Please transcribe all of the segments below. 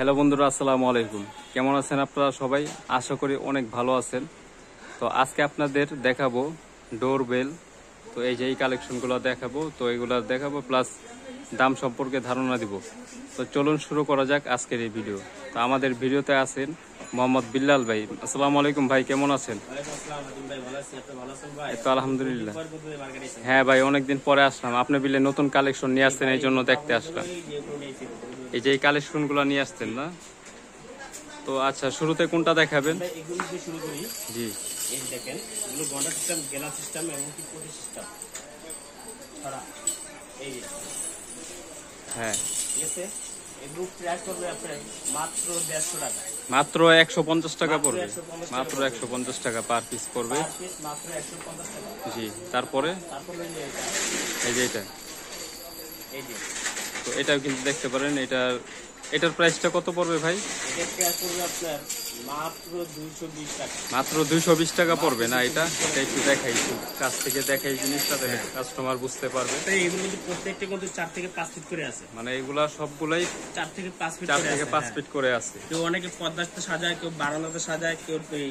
Hello বন্ধুরা, আসসালামু আলাইকুম। কেমন আছেন আপনারা সবাই? আশা করি অনেক ভালো আছেন। তো আজকে আপনাদের দেখাবো ডোর বেল। তো এই যে এই কালেকশনগুলো দেখাবো, তো এগুলো দেখাবো প্লাস দাম সম্পর্কে ধারণা দিব। তো চলুন শুরু করা যাক আজকের এই ভিডিও। তো আমাদের ভিডিওতে আছেন মোহাম্মদ বিল্লাল ভাই। আসসালামু আলাইকুম ভাই, কেমন আছেন? তো আলহামদুলিল্লাহ। হ্যাঁ ভাই, অনেকদিন পরে আসলাম। আপনি বিলে নতুন কালেকশন নিয়ে আসছেন, এই জন্য দেখতে আসলাম। এই যে এই কালেকশন গুলো নিয়ে আসতেন না? তো আচ্ছা, শুরুতে কোনটা দেখাবেন? জি, এই দেখেন, এগুলো গন্ডা সিস্টেম, গেলা সিস্টেম এবং কি কোটি সিস্টেম ছড়া। এই হ্যাঁ, ঠিক আছে। এগুলো প্রাইস করবে আপনার মাত্র 150 টাকা। মাত্র 150 টাকা পড়বে। মাত্র 150 টাকা পার পিস পড়বে। পার পিস মাত্র 150 টাকা। জি, তারপরে তারপরে এই যে এটা, এই যে তো এটাও কিন্তু দেখতে পারেন। এটার প্রাইসটা কত পড়বে ভাই? এটার প্রাইস করবে আপনার মাত্র 220 টাকা। মাত্র 220 টাকা পড়বে না? এটা একটু দেখাই, একটু কাছ থেকে দেখাই জিনিসটা, তাহলে কাস্টমার বুঝতে পারবে। তো এগুলো কিন্তু প্রত্যেকটা কিন্তু 4 থেকে 5 ফিট করে আছে। মানে এগুলা সবগুলাই 4 থেকে 5 ফিট 4 করে থেকে আছে। 5 ফিট করে আছে। কেউ অনেকে পদ্মাতে সাজায়, কেউ বারান্দাতে সাজায়, কেউ এই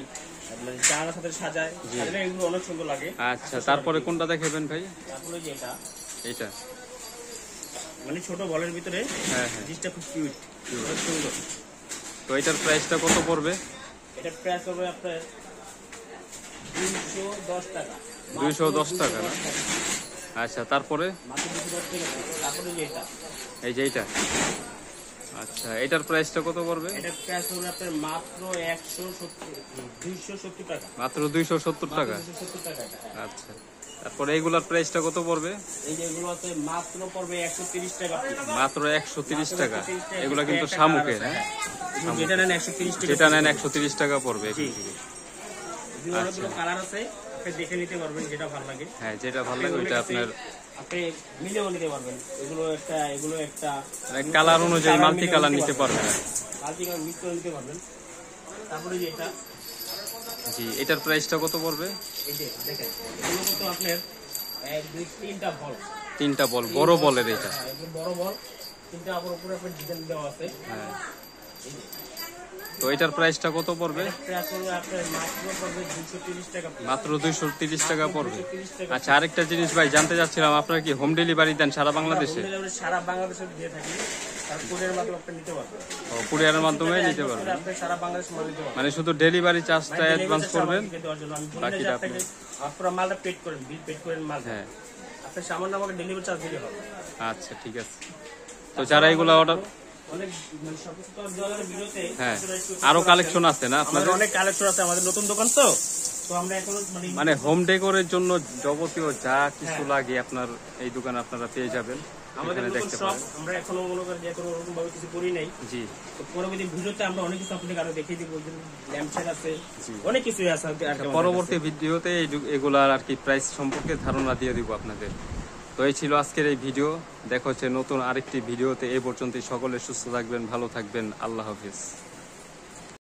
আপনার জানালার সাথে সাজায়। সাজালে এগুলো অনেক সুন্দর লাগে। আচ্ছা, তারপরে কোনটা দেখাবেন ভাই? তারপরে যে এটা মানে ছোট বলের ভিতরে হ্যাঁ হ্যাঁ, জিনিসটা খুব কিউট, অনেক সুন্দর। তো এটার প্রাইসটা কত পড়বে? এটা প্রাইস হবে আপনার 210 টাকা। 210 টাকা না? আচ্ছা, তারপরে মাত্র 210 টাকা। তারপরে যে এটা, এই যে এইটা, আচ্ছা এটার প্রাইসটা কত পড়বে? এটা প্রাইস হবে আপনার মাত্র 270 টাকা। মাত্র 270 টাকা। 270 টাকা এটা, হ্যাঁ। আচ্ছা, তারপরে এইগুলার প্রাইসটা কত পড়বে? এই যে এগুলো আছে মাত্র পড়বে 130 টাকা পিস। মাত্র 130 টাকা। এগুলা কিন্তু শামুকের, হ্যাঁ? যেটা নেন 130 টাকা। যেটা নেন 130 টাকা পড়বে এখান থেকে। অনেকগুলো কালার আছে, আপনি দেখে নিতে পারবেন যেটা ভালো লাগে। হ্যাঁ, যেটা ভালো লাগে ওইটা আপনার আপনি মিলেও নিতে পারবেন। এগুলো একটা কালার অনুযায়ী মাল্টি কালার নিতে পারবেন। মাল্টি কালার মিক্স করে নিতে পারবেন। তারপরে যে এটা, জি, এটার প্রাইসটা কত পড়বে? এই যে দেখেন, এগুলো কিন্তু আপনার 1 2 3টা বল, 3টা বল, বড় বলের এটা। হ্যাঁ, এগুলো বড় বল। 3টা আবার উপরে আপনার ডিজাইন দেওয়া আছে। হ্যাঁ, এই যে তো এটার প্রাইসটা কত পড়বে? প্রাইস হলো আপনার মাত্র পড়বে 230 টাকা। মাত্র 230 টাকা পড়বে। 230 টাকা। আচ্ছা, আরেকটা জিনিস ভাই জানতে চাচ্ছিলাম, আপনারা কি হোম ডেলিভারি দেন সারা বাংলাদেশে? আমরা সারা বাংলাদেশে দিয়ে থাকি। আর কুরিয়ার মাধ্যমে আপনি নিতে পারবেন। ও, কুরিয়ারের মাধ্যমে নিতে পারবেন। আপনি সারা বাংলাদেশে মাল নিতে পারবেন। মানে শুধু ডেলিভারি চার্জটা অ্যাডভান্স করবেন, বাকিটা বাকিটা আপনাকে পুরো মালটা পেড করেন, বিল পেড করেন মাল। হ্যাঁ। আপনি সামান্য আমাকে ডেলিভারি চার্জ দিলে হবে। আচ্ছা, ঠিক আছে। তো যারা এগুলো অর্ডার, অনেক মানে সবকিছু তো দেওয়ার ভিডিওতে হ্যাঁ, আরো কালেকশন আছে না আপনাদের? আমাদের অনেক কালেকশন আছে, আমাদের নতুন দোকান তো আমরা এখন মানে হোম ডেকোরের জন্য যাবতীয় যা কিছু লাগে আপনার এই দোকানে আপনারা পেয়ে যাবেন। আমাদের এখানে নতুন দেখতে শপ। পারেন। আমরা এখনো মনে করি যে কোনো রকম ভাবে কিছু করি নাই। জি, তো পরবর্তী ভিডিওতে আমরা অনেক কিছু আপনাদের আরো দেখিয়ে দিব। ল্যাম্পশেড আছে, জি। অনেক কিছুই আছে আর কি আমাদের পরবর্তী কাছে। ভিডিওতে এগুলার আর কি প্রাইস সম্পর্কে ধারণা দিয়ে দিব আপনাদের। তো এই ছিল আজকের এই ভিডিও। দেখা হচ্ছে নতুন আরেকটি ভিডিওতে। এই পর্যন্তই। সকলে সুস্থ থাকবেন, ভালো থাকবেন। আল্লাহ হাফিজ।